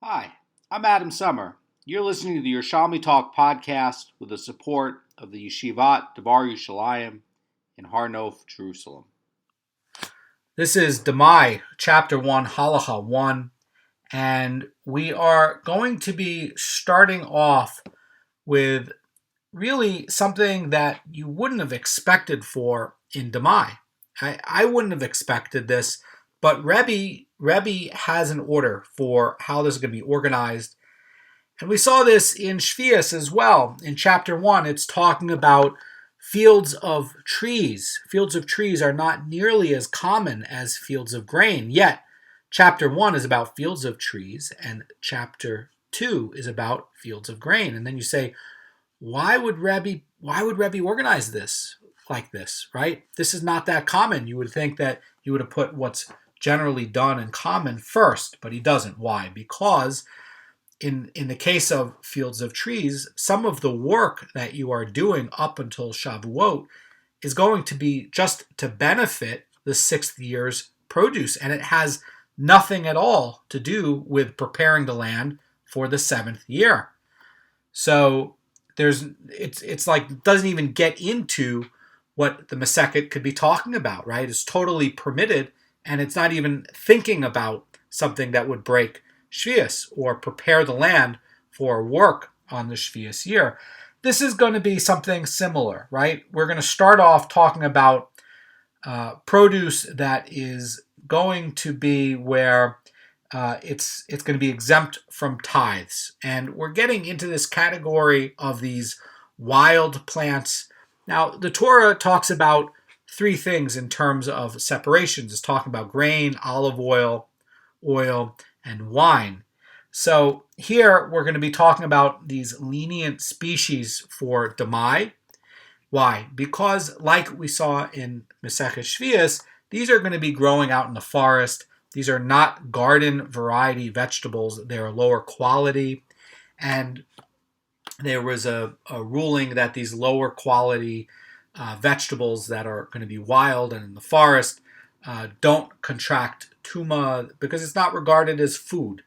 Hi, I'm Adam Summer. You're listening to the Yerushalmi Talk podcast with the support of the Yeshivat Devar Yerushalayim in Har Nof, Jerusalem. This is Demai, Chapter 1, Halacha 1, and we are going to be starting off with really something that you wouldn't have expected in Demai. I wouldn't have expected this, but Rebbe has an order for how this is going to be organized. And we saw this in Shvius as well. In chapter 1, it's talking about fields of trees. Fields of trees are not nearly as common as fields of grain. Yet, chapter 1 is about fields of trees, and chapter 2 is about fields of grain. And then you say, why would Rebbe organize this like this, right? This is not that common. You would think that he would have put what's generally done in common first, but he doesn't. Why? Because in the case of fields of trees, some of the work that you are doing up until Shavuot is going to be just to benefit the 6th year's produce, and it has nothing at all to do with preparing the land for the 7th year. So it's like doesn't even get into what the Masechet could be talking about, right? It's totally permitted, and it's not even thinking about something that would break Shvius or prepare the land for work on the Shvius year. This is going to be something similar, right? We're going to start off talking about produce that is going to be where it's going to be exempt from tithes. And we're getting into this category of these wild plants. Now, the Torah talks about 3 things in terms of separations. It's talking about grain, olive oil, and wine. So here we're going to be talking about these lenient species for Demai. Why? Because like we saw in Masechet Shvius, these are going to be growing out in the forest. These are not garden variety vegetables. They're lower quality. And there was a ruling that these lower quality vegetables that are going to be wild and in the forest don't contract tuma because it's not regarded as food,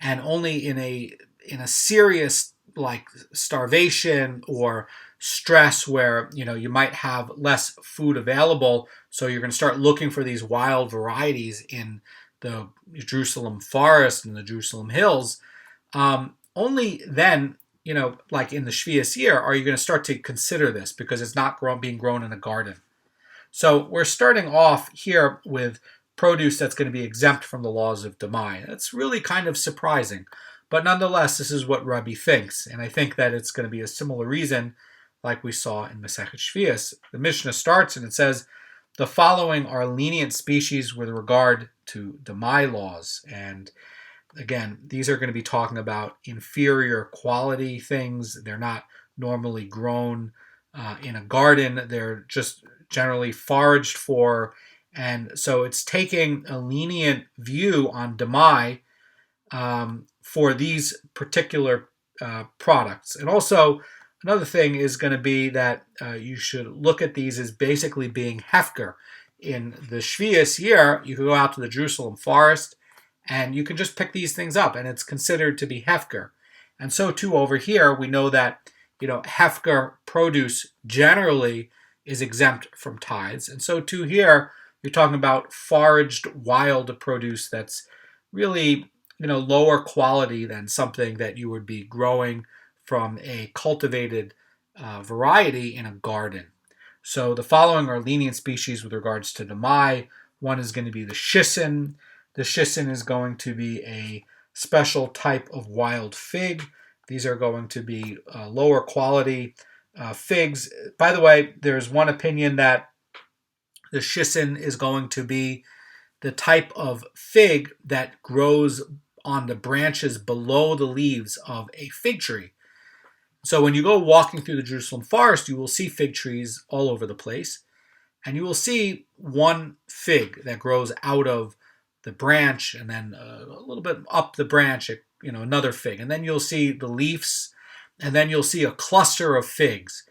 and only in a serious like starvation or stress where you might have less food available, so you're going to start looking for these wild varieties in the Jerusalem forest and the Jerusalem hills. Only then, like in the Shvius year, are you going to start to consider this because it's not being grown in a garden. So we're starting off here with produce that's going to be exempt from the laws of Demai. That's really kind of surprising. But nonetheless, this is what Rabbi thinks. And I think that it's going to be a similar reason like we saw in Masechet Shvius. The Mishnah starts and it says, the following are lenient species with regard to Demai laws. And again, these are going to be talking about inferior quality things. They're not normally grown in a garden. They're just generally foraged for. And so it's taking a lenient view on Demai for these particular products. And also, another thing is going to be that you should look at these as basically being hefker. In the Shvius year, you can go out to the Jerusalem forest and you can just pick these things up, and it's considered to be hefker. And so too over here, we know that hefker produce generally is exempt from tithes. And so too here, you're talking about foraged wild produce that's really lower quality than something that you would be growing from a cultivated variety in a garden. So the following are lenient species with regards to Demai. One is going to be the shisin. The shisin is going to be a special type of wild fig. These are going to be lower quality figs. By the way, there's one opinion that the shisin is going to be the type of fig that grows on the branches below the leaves of a fig tree. So when you go walking through the Jerusalem forest, you will see fig trees all over the place. And you will see one fig that grows out of the branch, and then a little bit up the branch, another fig. And then you'll see the leaves, and then you'll see a cluster of figs.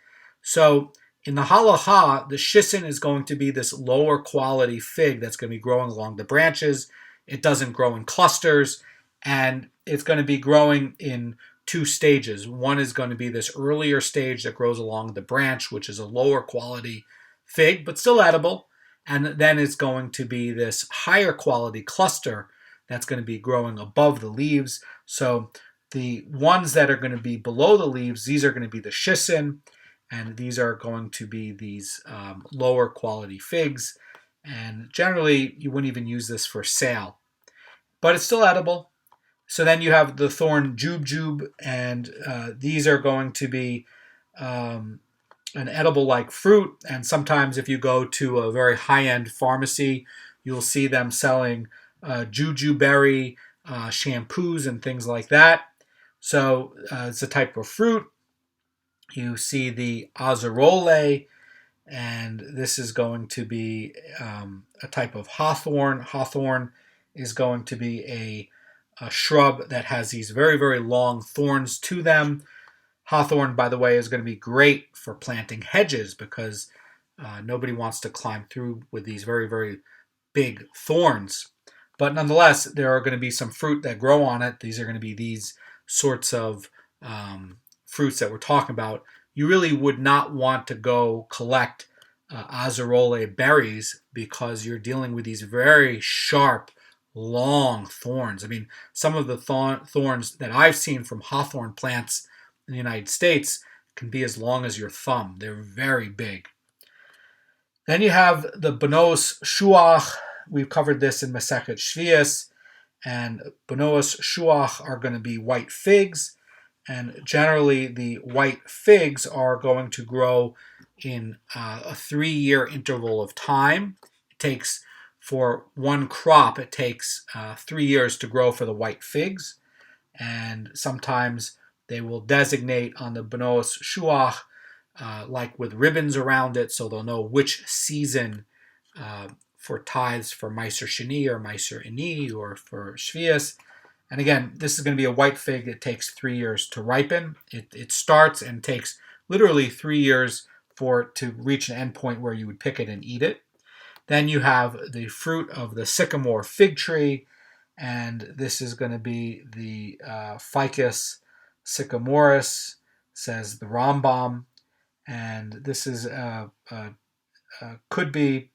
So in the halacha, the shisin is going to be this lower quality fig that's going to be growing along the branches. It doesn't grow in clusters. And it's going to be growing in two stages. One is going to be this earlier stage that grows along the branch, which is a lower quality fig, but still edible. And then it's going to be this higher quality cluster that's going to be growing above the leaves. So the ones that are going to be below the leaves, these are going to be the shisin, and these are going to be these lower quality figs. And generally, you wouldn't even use this for sale, but it's still edible. So then you have the thorn jubjub, and these are going to be an edible-like fruit. And sometimes if you go to a very high-end pharmacy, you'll see them selling jujuberry shampoos and things like that. So it's a type of fruit. You see the azarole, and this is going to be a type of hawthorn. Hawthorn is going to be a shrub that has these very, very long thorns to them. Hawthorn, by the way, is going to be great for planting hedges because nobody wants to climb through with these very, very big thorns. But nonetheless, there are going to be some fruit that grow on it. These are going to be these sorts of fruits that we're talking about. You really would not want to go collect azarole berries because you're dealing with these very sharp, long thorns. I mean, some of the thorns that I've seen from hawthorn plants in the United States can be as long as your thumb. They're very big. Then you have the Benos Shuach. We've covered this in Masechet Shvius. And Benos Shuach are going to be white figs. And generally, the white figs are going to grow in a 3-year interval of time. It takes, for one crop, it takes 3 years to grow for the white figs. And sometimes they will designate on the Benos Shuach like with ribbons around it, so they'll know which season for tithes for Meiser Sheni or Meiser Ini or for Shvius. And again, this is going to be a white fig. It takes 3 years to ripen. It starts and takes literally 3 years for it to reach an end point where you would pick it and eat it. Then you have the fruit of the sycamore fig tree, and this is going to be the Ficus sycamoris, says the Rambam. And this is could be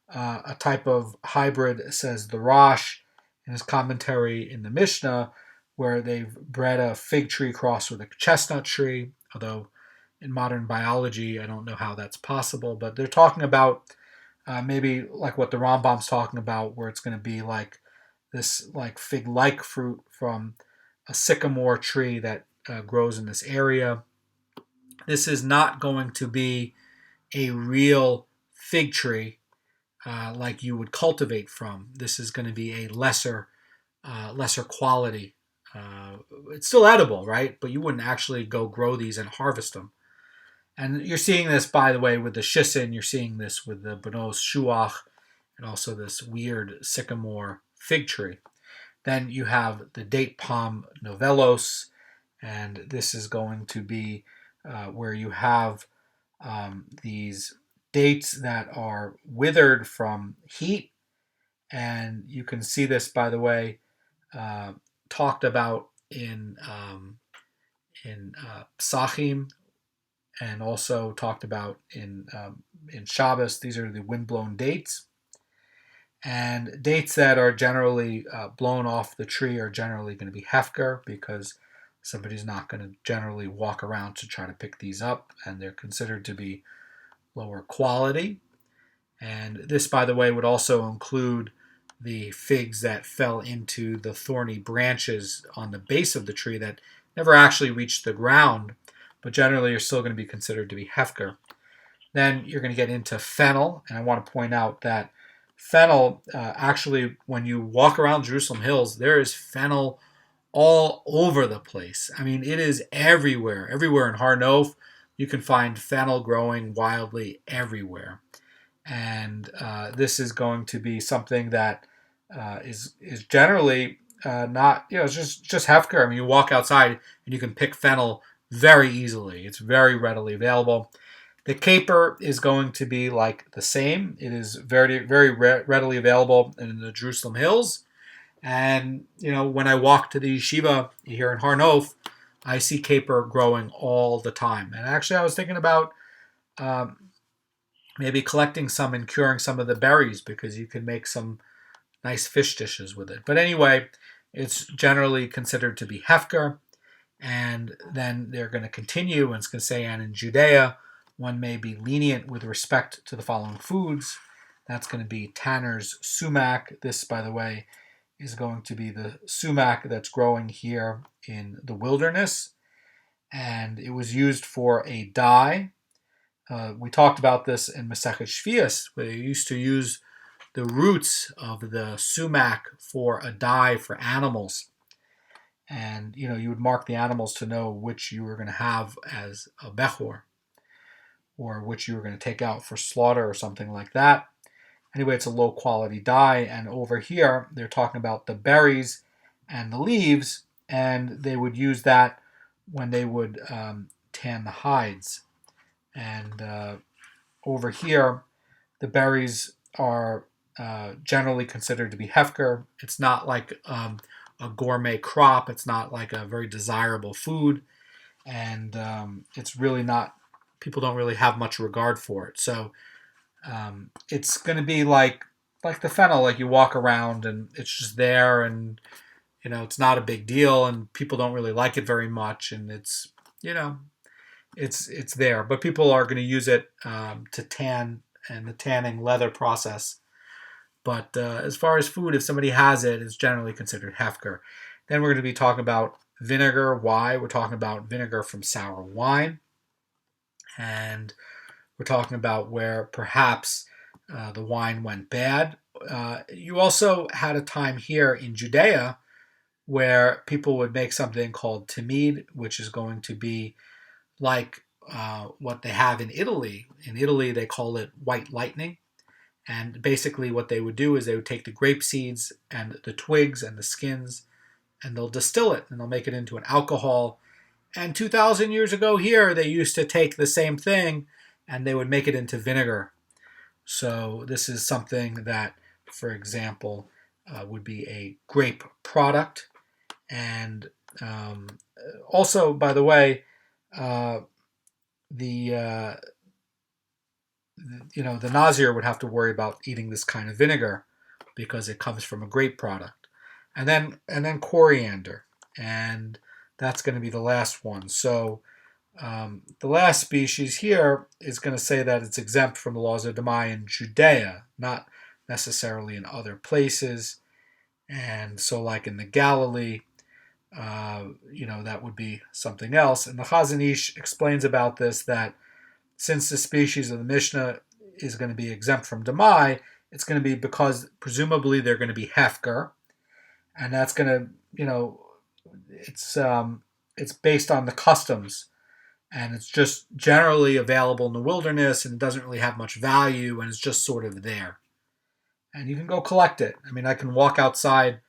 a type of hybrid, says the Rosh in his commentary in the Mishnah, where they've bred a fig tree crossed with a chestnut tree, although in modern biology I don't know how that's possible, but they're talking about maybe like what the Rambam's talking about, where it's going to be like this like fig-like fruit from a sycamore tree that grows in this area. This is not going to be a real fig tree like you would cultivate from. This is going to be a lesser quality. It's still edible, right? But you wouldn't actually go grow these and harvest them. And you're seeing this, by the way, with the shisin. You're seeing this with the Benos Shuach and also this weird sycamore fig tree. Then you have the date palm novellos, and this is going to be where you have these dates that are withered from heat. And you can see this, by the way, talked about in Psachim, and also talked about in Shabbos. These are the windblown dates. And dates that are generally blown off the tree are generally going to be hefker, because somebody's not going to generally walk around to try to pick these up, and they're considered to be lower quality. And this, by the way, would also include the figs that fell into the thorny branches on the base of the tree that never actually reached the ground, but generally are still going to be considered to be hefker. Then you're going to get into fennel, and I want to point out that fennel, actually, when you walk around Jerusalem Hills, there is fennel all over the place. I mean, it is everywhere. Everywhere in Har Nof, you can find fennel growing wildly everywhere. And this is going to be something that is generally not, it's just hefker. I mean, you walk outside and you can pick fennel very easily. It's very readily available. The caper is going to be like the same. It is very, very readily available in the Jerusalem Hills. And, when I walk to the yeshiva here in Har Nof, I see caper growing all the time. And actually, I was thinking about maybe collecting some and curing some of the berries, because you can make some nice fish dishes with it. But anyway, it's generally considered to be hefker. And then they're going to continue, and it's going to say, and in Judea, one may be lenient with respect to the following foods. That's going to be Tanner's sumac. This, by the way, is going to be the sumac that's growing here in the wilderness. And it was used for a dye. We talked about this in Masechet Shvius, where they used to use the roots of the sumac for a dye for animals. And, you would mark the animals to know which you were going to have as a bechor, or which you were going to take out for slaughter or something like that. Anyway, it's a low quality dye. And over here, they're talking about the berries and the leaves, and they would use that when they would tan the hides. And over here, the berries are generally considered to be hefker. It's not like a gourmet crop. It's not like a very desirable food. And it's really not, people don't really have much regard for it. So it's going to be like the fennel, like you walk around and it's just there, and it's not a big deal, and people don't really like it very much, and it's it's there, but people are going to use it to tan, and the tanning leather process. But as far as food, if somebody has it, it's generally considered hefker. Then we're going to be talking about vinegar. Why? We're talking about vinegar from sour wine, and we're talking about where perhaps the wine went bad. You also had a time here in Judea where people would make something called tamid, which is going to be like what they have in Italy. In Italy, they call it white lightning. And basically what they would do is they would take the grape seeds and the twigs and the skins, and they'll distill it, and they'll make it into an alcohol. And 2,000 years ago here, they used to take the same thing and they would make it into vinegar. So this is something that, for example, would be a grape product. And also, by the way, the Nazir would have to worry about eating this kind of vinegar because it comes from a grape product. And then coriander, and that's going to be the last one. So the last species here is going to say that it's exempt from the laws of Demai in Judea, not necessarily in other places. And so, like in the Galilee, that would be something else. And the Chazan Ish explains about this, that since the species of the Mishnah is going to be exempt from Demai, it's going to be because presumably they're going to be hefker, and that's going to, it's based on the customs, and it's just generally available in the wilderness, and it doesn't really have much value, and it's just sort of there. And you can go collect it. I mean, I can walk outside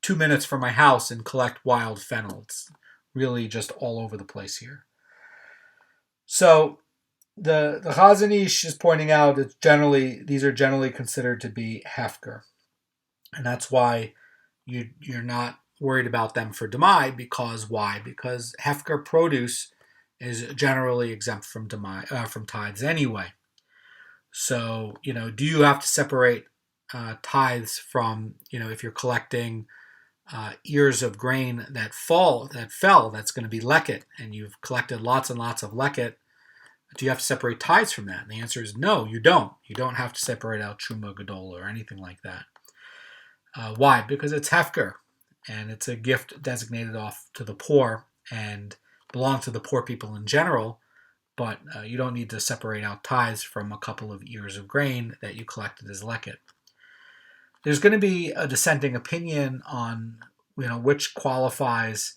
2 minutes from my house and collect wild fennel. It's really just all over the place here. So the Chazan Ish is pointing out that these are generally considered to be hefker, and that's why you're not worried about them for Demai. Because why? Because hefker produce is generally exempt from Demai, from tithes anyway. So do you have to separate tithes from if you're collecting ears of grain that fell, that's going to be leket, and you've collected lots and lots of leket? Do you have to separate tithes from that? And the answer is no, you don't. You don't have to separate out truma gadola or anything like that. Why? Because it's hefker, and it's a gift designated off to the poor and belong to the poor people in general. But you don't need to separate out tithes from a couple of ears of grain that you collected as leket. There's going to be a dissenting opinion on which qualifies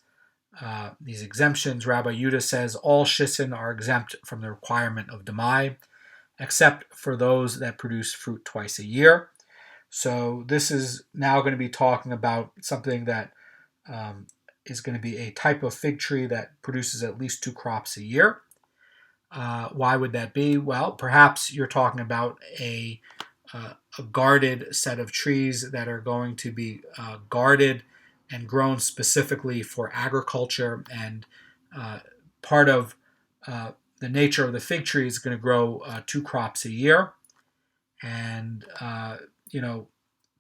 these exemptions. Rabbi Yudah says all shisin are exempt from the requirement of Demai, except for those that produce fruit twice a year. So this is now going to be talking about something that is going to be a type of fig tree that produces at least 2 crops a year. Why would that be? Well, perhaps you're talking about a a guarded set of trees that are going to be guarded and grown specifically for agriculture. And part of the nature of the fig tree is going to grow 2 crops a year. And,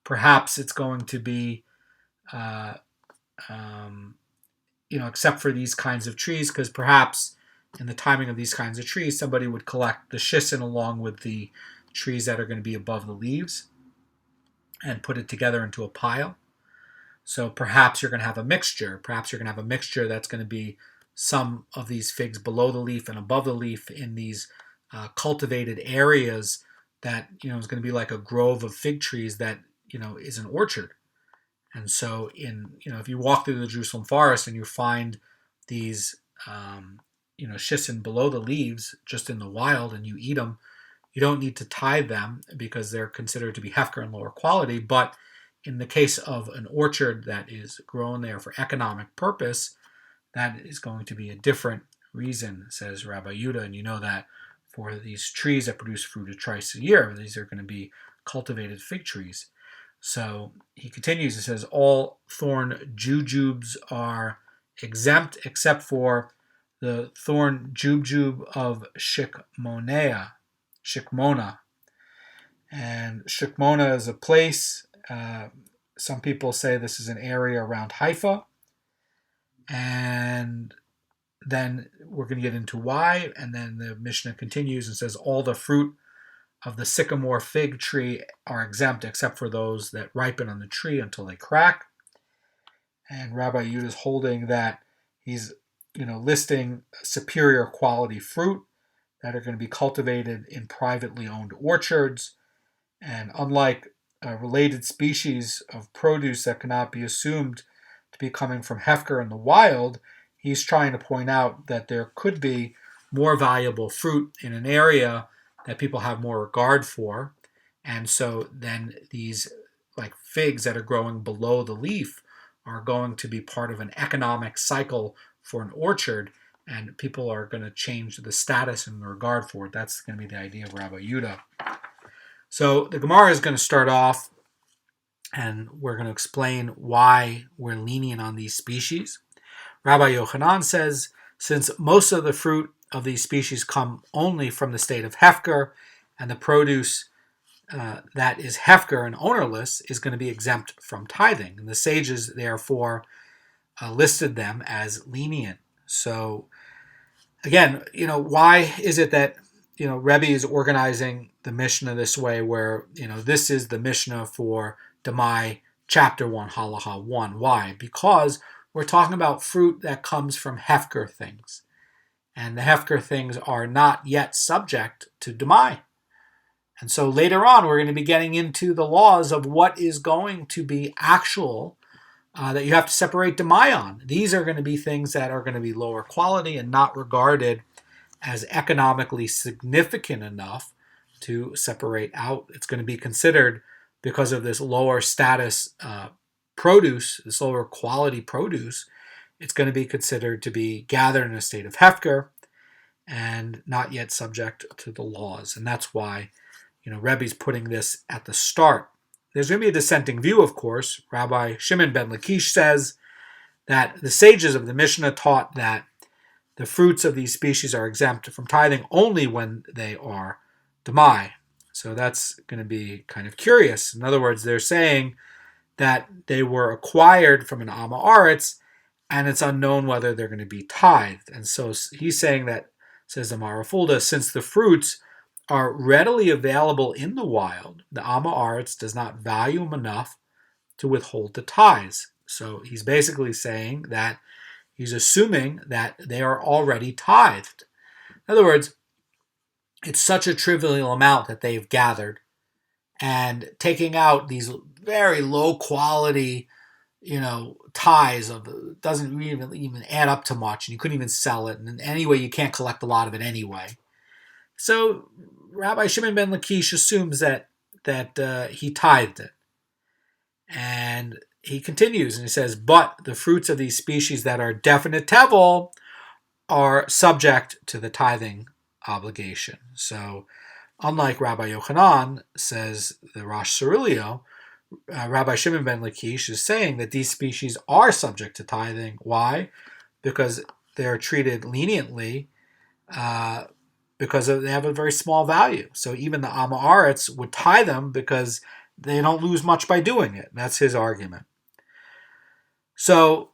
perhaps it's going to be, except for these kinds of trees, because perhaps in the timing of these kinds of trees, somebody would collect the shisin along with the trees that are going to be above the leaves and put it together into a pile. So perhaps you're going to have a mixture. Perhaps you're going to have a mixture that's going to be some of these figs below the leaf and above the leaf in these cultivated areas that, is going to be like a grove of fig trees that, is an orchard. And so if you walk through the Jerusalem forest and you find these, shisin below the leaves just in the wild and you eat them, you don't need to tithe them because they're considered to be hefker and lower quality. But in the case of an orchard that is grown there for economic purpose, that is going to be a different reason, says Rabbi Yehuda. And you know that for these trees that produce fruit twice a year, these are going to be cultivated fig trees. So he continues, he says, all thorn jujubes are exempt except for the thorn jujube of Shikmona. And Shikmona is a place, some people say this is an area around Haifa. And then we're going to get into why. And then the Mishnah continues and says, all the fruit of the sycamore fig tree are exempt except for those that ripen on the tree until they crack. And Rabbi Yehuda is holding that he's, listing superior quality fruit that are going to be cultivated in privately owned orchards. And unlike related species of produce that cannot be assumed to be coming from hefker in the wild, he's trying to point out that there could be more valuable fruit in an area that people have more regard for. And so then these like figs that are growing below the leaf are going to be part of an economic cycle for an orchard, and people are going to change the status and the regard for it. That's going to be the idea of Rabbi Yehuda. So the Gemara is going to start off, and we're going to explain why we're lenient on these species. Rabbi Yochanan says, since most of the fruit of these species come only from the state of hefker, and the produce that is hefker and ownerless is going to be exempt from tithing. And the sages, therefore, listed them as lenient. So, again, why is it that, Rebbe is organizing the Mishnah this way where, this is the Mishnah for Demai, chapter 1, halacha 1. Why? Because we're talking about fruit that comes from hefker things. And the hefker things are not yet subject to Demai. And so later on, we're going to be getting into the laws of what is going to be actual that you have to separate Demai on. These are going to be things that are going to be lower quality and not regarded as economically significant enough to separate out. It's going to be considered, because of this lower status produce, this lower quality produce, it's going to be considered to be gathered in a state of hefker and not yet subject to the laws. And that's why, Rebbe's putting this at the start. There's going to be a dissenting view, of course. Rabbi Shimon ben Lakish says that the sages of the Mishnah taught that the fruits of these species are exempt from tithing only when they are demai. So that's going to be kind of curious. In other words, they're saying that they were acquired from an Amma Aretz, and it's unknown whether they're going to be tithed. And so he's saying that, says the Marafulda, since the fruits are readily available in the wild, the Amma Aretz does not value them enough to withhold the tithes. So he's basically saying that he's assuming that they are already tithed. In other words, it's such a trivial amount that they've gathered, and taking out these very low quality, tithes of doesn't even add up to much, and you couldn't even sell it. And anyway, you can't collect a lot of it anyway. So Rabbi Shimon ben Lakish assumes that he tithed it. And he continues and he says, but the fruits of these species that are definite tevel are subject to the tithing obligation. So Unlike Rabbi Yochanan, says the Rosh Cirilio, Rabbi Shimon ben Lakish is saying that these species are subject to tithing. Why? Because they're treated leniently because they have a very small value. So even the Am Haaretz would tithe them because they don't lose much by doing it. That's his argument. So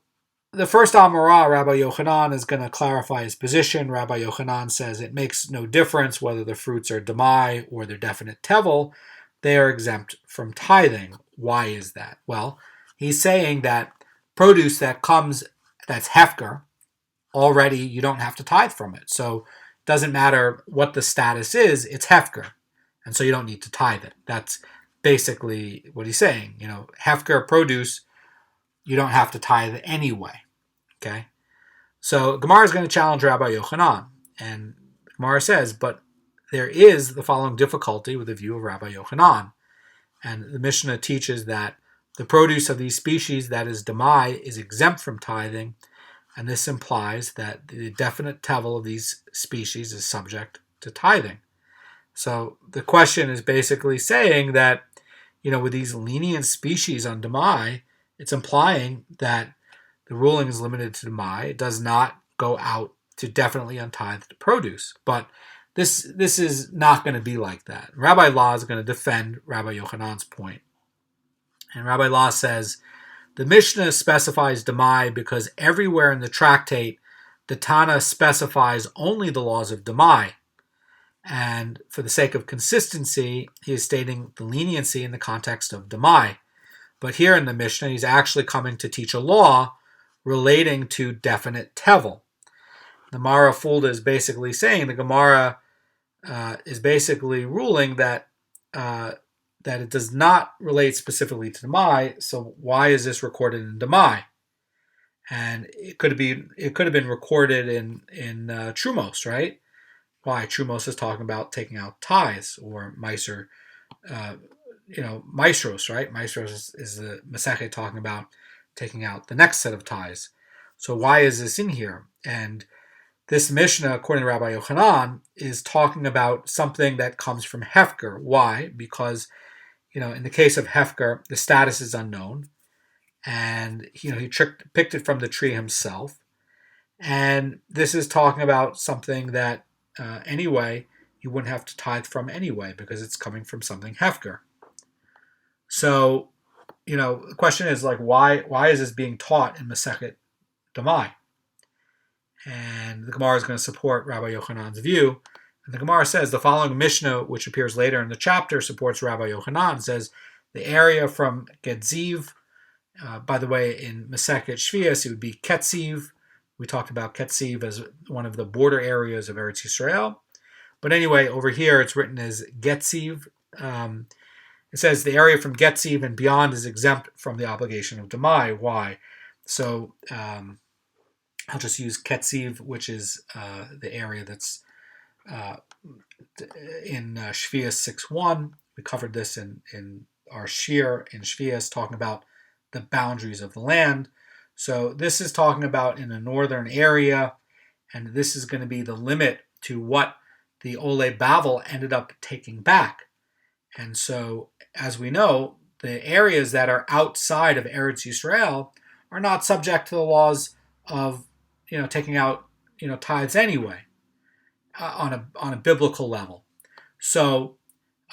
the first Amora, Rabbi Yochanan, is going to clarify his position. Rabbi Yochanan says it makes no difference whether the fruits are Demai or they're definite tevel. They are exempt from tithing. Why is that? Well, he's saying that produce that comes, that's hefker, already you don't have to tithe from it. So it doesn't matter what the status is, it's hefker. And so you don't need to tithe it. That's basically what he's saying. Hefker produce, you don't have to tithe anyway. Okay? So Gemara is going to challenge Rabbi Yochanan. And Gemara says, but there is the following difficulty with the view of Rabbi Yochanan. And the Mishnah teaches that the produce of these species, that is Demai, is exempt from tithing. And this implies that the definite tevel of these species is subject to tithing. So the question is basically saying that, with these lenient species on Demai, it's implying that the ruling is limited to Demai. It does not go out to definitely untithed produce. But this is not going to be like that. Rabbi Law is going to defend Rabbi Yochanan's point. And Rabbi Law says, the Mishnah specifies Demai because everywhere in the tractate, the Tana specifies only the laws of Demai. And for the sake of consistency, he is stating the leniency in the context of Demai. But here in the Mishnah, he's actually coming to teach a law relating to definite tevel. The Mara Fulda is basically saying, the Gemara is basically ruling that it does not relate specifically to Demai. So why is this recorded in Demai? And it could have been recorded in Trumos, right? Why? Trumos is talking about taking out tithes, or Meiser, Maestros, right? Maestros is the Masechet talking about taking out the next set of tithes. So why is this in here? And this Mishnah, according to Rabbi Yochanan, is talking about something that comes from Hefker. Why? Because, in the case of Hefker, the status is unknown. And, he picked it from the tree himself. And this is talking about something that, anyway, you wouldn't have to tithe from anyway, because it's coming from something Hefker. So, the question is, why is this being taught in Masechet Demai? And the Gemara is going to support Rabbi Yochanan's view. And the Gemara says the following Mishnah, which appears later in the chapter, supports Rabbi Yochanan. Says the area from Getziv, by the way, in Masechet Shvias, it would be Ketziv. We talked about Ketziv as one of the border areas of Eretz Yisrael. But anyway, over here it's written as Getziv. It says the area from Getziv and beyond is exempt from the obligation of Demai. Why? So I'll just use Ketziv, which is the area that's in Shvias 6.1. We covered this in our Shir in Shvias, talking about the boundaries of the land. So this is talking about in a northern area, and this is going to be the limit to what the Ole Bavel ended up taking back. And so, as we know, the areas that are outside of Eretz Yisrael are not subject to the laws of, taking out, tithes anyway, on a biblical level. So,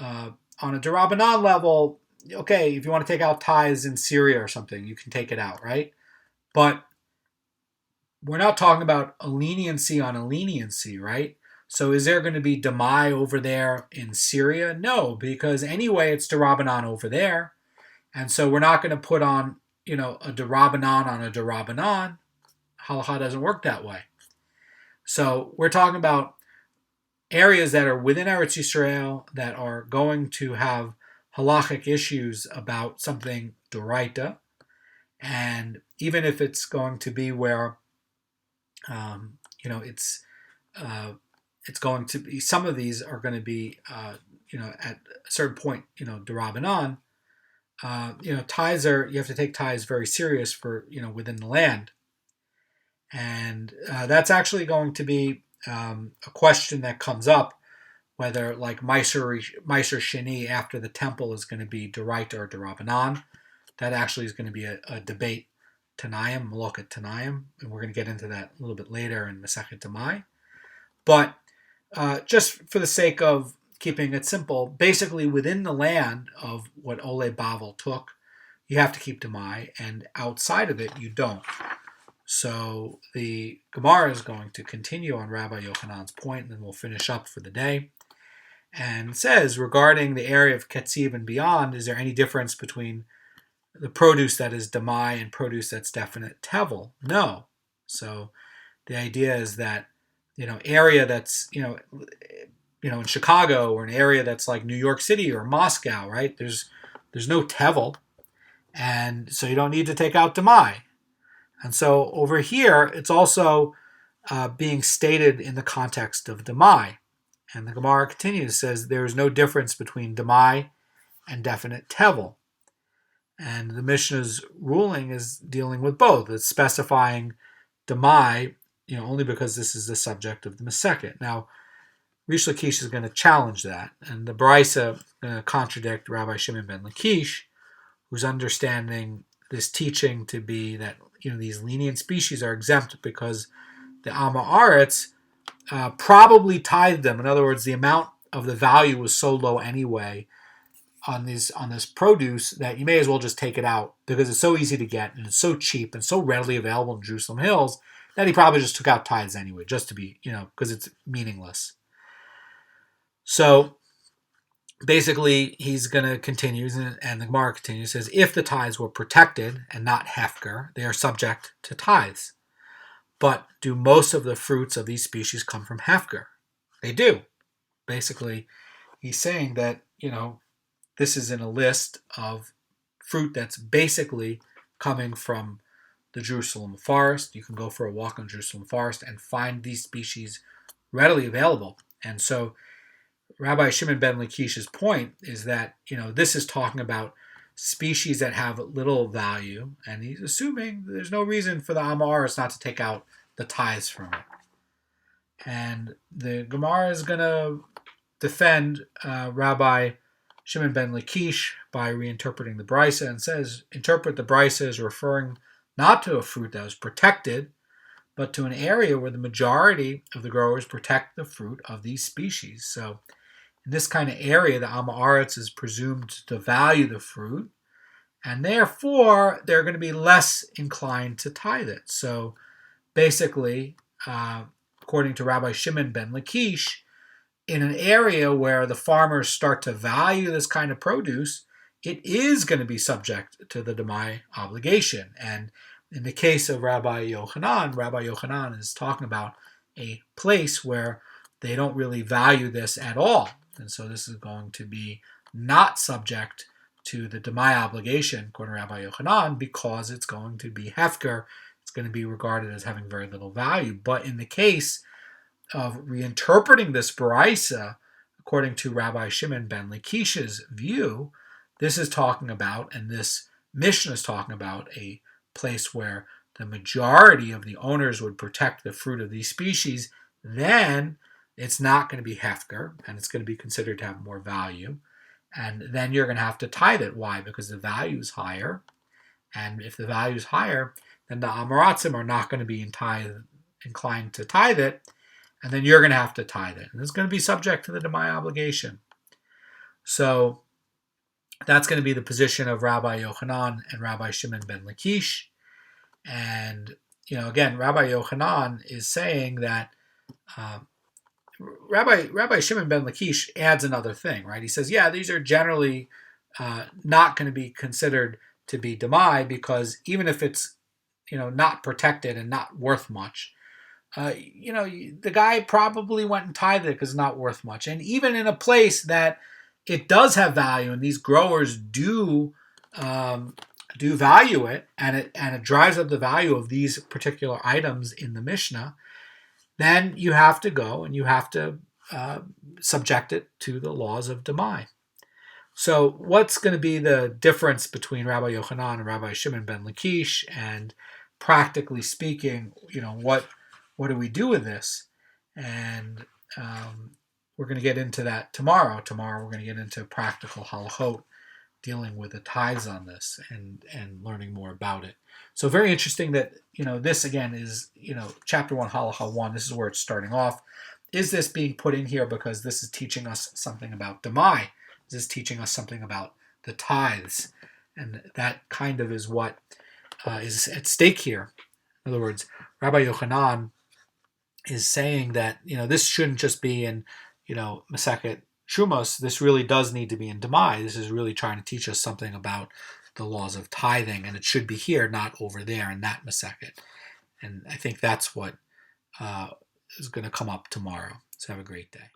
on a D'Rabbanan level, okay, if you want to take out tithes in Syria or something, you can take it out, right? But we're not talking about a leniency on a leniency, right? So is there going to be Demai over there in Syria? No, because anyway, it's D'Rabbanan over there. And so we're not going to put on, a D'Rabbanan on a D'Rabbanan. Halacha doesn't work that way. So we're talking about areas that are within Eretz Yisrael that are going to have halachic issues about something Doraita. And even if it's going to be where, it's going to be, some of these are going to be, at a certain point, D'Rabbanan, tithes you have to take tithes very serious for, within the land. And that's actually going to be a question that comes up whether like Meiser Sheni after the temple is going to be Deraita or Derabanan. That actually is going to be a debate Tanayim, Malokat Tanayim, and we're going to get into that a little bit later in Masechet Demai. But just for the sake of keeping it simple, basically within the land of what Ole Bavel took, you have to keep Demai, and outside of it, you don't. So the Gemara is going to continue on Rabbi Yochanan's point, and then we'll finish up for the day. And it says, regarding the area of Ketziv and beyond, is there any difference between the produce that is Demai and produce that's definite Tevel? No. So the idea is that, area that's, in Chicago, or an area that's like New York City or Moscow, right? There's no Tevel, and so you don't need to take out Demai. And so over here, it's also being stated in the context of Demai. And the Gemara continues, says there is no difference between Demai and definite Tevel. And the Mishnah's ruling is dealing with both. It's specifying Demai, only because this is the subject of the Masechet. Now, Rish Lakish is going to challenge that, and the Brisa is going to contradict Rabbi Shimon ben Lakish, who's understanding this teaching to be that these lenient species are exempt because the Amma Aretz probably tithed them. In other words, the amount of the value was so low anyway on this produce that you may as well just take it out because it's so easy to get and it's so cheap and so readily available in Jerusalem Hills that he probably just took out tithes anyway, just to be, because it's meaningless. So basically, he's going to continue, and the Gemara continues, says, if the tithes were protected and not hefker, they are subject to tithes. But do most of the fruits of these species come from hefker? They do. Basically, he's saying that, this is in a list of fruit that's basically coming from the Jerusalem forest. You can go for a walk in Jerusalem forest and find these species readily available. And so Rabbi Shimon ben Lakish's point is that, this is talking about species that have little value, and he's assuming there's no reason for the Amaris not to take out the tithes from it. And the Gemara is going to defend Rabbi Shimon ben Lakish by reinterpreting the Brisa, and says, interpret the Brisa as referring not to a fruit that was protected, but to an area where the majority of the growers protect the fruit of these species. So in this kind of area, the Amma Aretz is presumed to value the fruit, and therefore they're going to be less inclined to tithe it. So basically, according to Rabbi Shimon ben Lakish, in an area where the farmers start to value this kind of produce, it is going to be subject to the Demai obligation. And in the case of Rabbi Yochanan is talking about a place where they don't really value this at all. And so this is going to be not subject to the Demai obligation, according to Rabbi Yochanan, because it's going to be hefker. It's going to be regarded as having very little value. But in the case of reinterpreting this Brisa, according to Rabbi Shimon ben Lakish's view, this is talking about, and this Mishnah is talking about, a place where the majority of the owners would protect the fruit of these species. Then it's not going to be hefker, and it's going to be considered to have more value. And then you're going to have to tithe it. Why? Because the value is higher. And if the value is higher, then the Amaratzim are not going to be inclined to tithe it. And then you're going to have to tithe it. And it's going to be subject to the Demai obligation. So that's going to be the position of Rabbi Yochanan and Rabbi Shimon ben Lakish. And, again, Rabbi Yochanan is saying that Rabbi Shimon ben Lakish adds another thing, right? He says, these are generally not going to be considered to be Demai because even if it's, not protected and not worth much, the guy probably went and tithed it because it's not worth much. And even in a place that it does have value and these growers do value it, and it drives up the value of these particular items in the Mishnah, then you have to go and you have to subject it to the laws of Demai. So what's going to be the difference between Rabbi Yochanan and Rabbi Shimon ben Lakish? And practically speaking, what do we do with this? And we're going to get into that tomorrow. Tomorrow we're going to get into practical halachot, dealing with the tithes on this and learning more about it. So very interesting that, this again is, chapter 1, halacha 1. This is where it's starting off. Is this being put in here because this is teaching us something about Demai? Is this teaching us something about the tithes? And that kind of is what is at stake here. In other words, Rabbi Yochanan is saying that, this shouldn't just be in, Masechet Shumos. This really does need to be in Demai. This is really trying to teach us something about the laws of tithing, and it should be here, not over there in that Masechet. And I think that's what is going to come up tomorrow. So have a great day.